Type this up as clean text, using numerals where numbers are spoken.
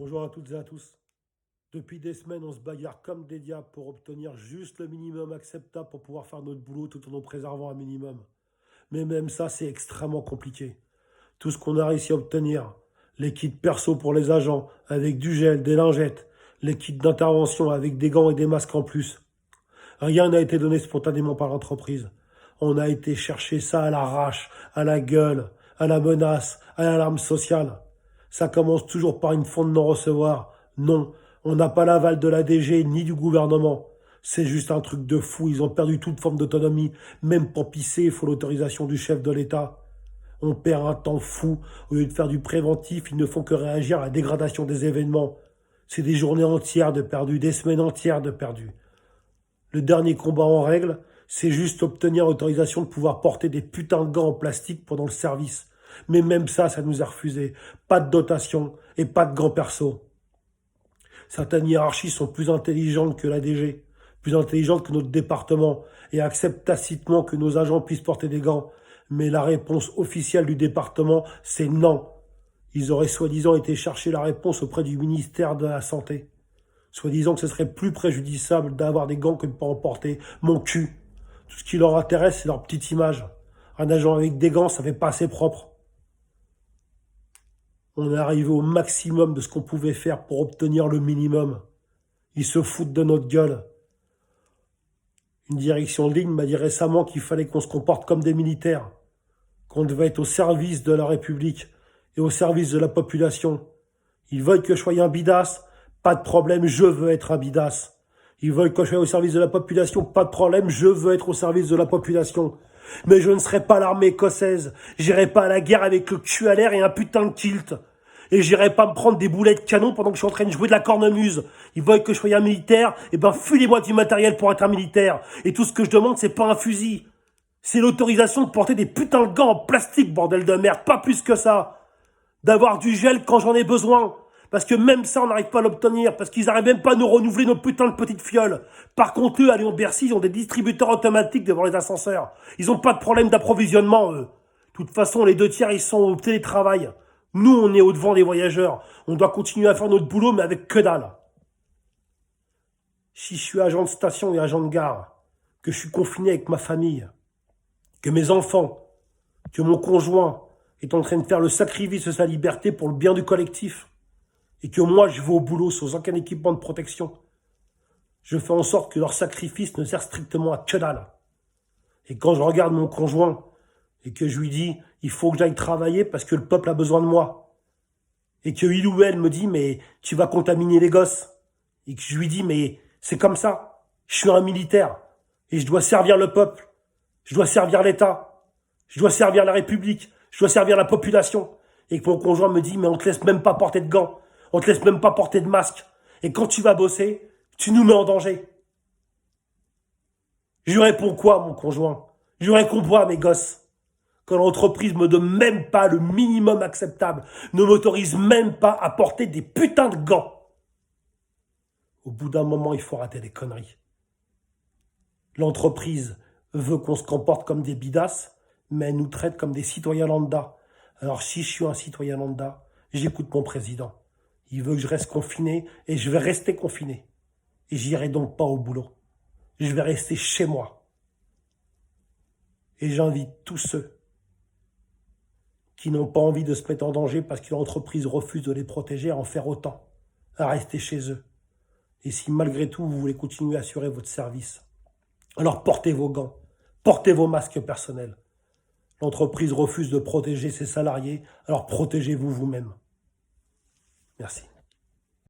Bonjour à toutes et à tous. Depuis des semaines, on se bagarre comme des diables pour obtenir juste le minimum acceptable pour pouvoir faire notre boulot tout en nous préservant un minimum. Mais même ça, c'est extrêmement compliqué. Tout ce qu'on a réussi à obtenir, les kits perso pour les agents, avec du gel, des lingettes, les kits d'intervention avec des gants et des masques en plus. Rien n'a été donné spontanément par l'entreprise. On a été chercher ça à l'arrache, à la gueule, à la menace, à l'alarme sociale. Ça commence toujours par une forme de non-recevoir. Non, on n'a pas l'aval de la DG ni du gouvernement. C'est juste un truc de fou, ils ont perdu toute forme d'autonomie. Même pour pisser, il faut l'autorisation du chef de l'État. On perd un temps fou. Au lieu de faire du préventif, ils ne font que réagir à la dégradation des événements. C'est des journées entières de perdu, des semaines entières de perdu. Le dernier combat en règle, c'est juste obtenir l'autorisation de pouvoir porter des putains de gants en plastique pendant le service. Mais même ça nous a refusé. Pas de dotation et pas de gants perso. Certaines hiérarchies sont plus intelligentes que la DG, plus intelligentes que notre département, et acceptent tacitement que nos agents puissent porter des gants. Mais la réponse officielle du département, c'est non. Ils auraient soi-disant été chercher la réponse auprès du ministère de la Santé. Soi-disant que ce serait plus préjudiciable d'avoir des gants que de ne pas en porter. Mon cul. Tout ce qui leur intéresse, c'est leur petite image. Un agent avec des gants, ça fait pas assez propre. On est arrivé au maximum de ce qu'on pouvait faire pour obtenir le minimum. Ils se foutent de notre gueule. Une direction de ligne m'a dit récemment qu'il fallait qu'on se comporte comme des militaires, qu'on devait être au service de la République et au service de la population. Ils veulent que je sois un bidasse, pas de problème, je veux être un bidasse. Ils veulent que je sois au service de la population, pas de problème, je veux être au service de la population. Mais je ne serai pas l'armée écossaise, j'irai pas à la guerre avec le cul à l'air et un putain de kilt. Et j'irai pas me prendre des boulets de canon pendant que je suis en train de jouer de la cornemuse. Ils veulent que je sois un militaire, et ben filez-moi du matériel pour être un militaire. Et tout ce que je demande, c'est pas un fusil. C'est l'autorisation de porter des putains de gants en plastique, bordel de merde, pas plus que ça. D'avoir du gel quand j'en ai besoin. Parce que même ça, on n'arrive pas à l'obtenir. Parce qu'ils n'arrivent même pas à nous renouveler nos putains de petites fioles. Par contre, eux, à Lyon-Bercy, ils ont des distributeurs automatiques devant les ascenseurs. Ils n'ont pas de problème d'approvisionnement, eux. De toute façon, les 2 tiers, ils sont au télétravail. Nous, on est au-devant des voyageurs. On doit continuer à faire notre boulot, mais avec que dalle. Si je suis agent de station et agent de gare, que je suis confiné avec ma famille, que mes enfants, que mon conjoint est en train de faire le sacrifice de sa liberté pour le bien du collectif, et que moi, je vais au boulot sans aucun équipement de protection, je fais en sorte que leur sacrifice ne sert strictement à que dalle. Et quand je regarde mon conjoint et que je lui dis « il faut que j'aille travailler parce que le peuple a besoin de moi », et que il ou elle me dit « mais tu vas contaminer les gosses », et que je lui dis « mais c'est comme ça, je suis un militaire et je dois servir le peuple, je dois servir l'État, je dois servir la République, je dois servir la population », et que mon conjoint me dit « mais on te laisse même pas porter de gants, on te laisse même pas porter de masque. Et quand tu vas bosser, tu nous mets en danger. » Je lui réponds quoi, mon conjoint? Je lui réponds quoi, mes gosses? Quand l'entreprise me donne même pas le minimum acceptable, ne m'autorise même pas à porter des putains de gants. Au bout d'un moment, il faut arrêter les conneries. L'entreprise veut qu'on se comporte comme des bidasses, mais elle nous traite comme des citoyens lambda. Alors si je suis un citoyen lambda, j'écoute mon président. Il veut que je reste confiné et je vais rester confiné. Et j'irai donc pas au boulot. Je vais rester chez moi. Et j'invite tous ceux qui n'ont pas envie de se mettre en danger parce que l'entreprise refuse de les protéger à en faire autant, à rester chez eux. Et si malgré tout vous voulez continuer à assurer votre service, alors portez vos gants, portez vos masques personnels. L'entreprise refuse de protéger ses salariés, alors protégez-vous vous-même. Merci.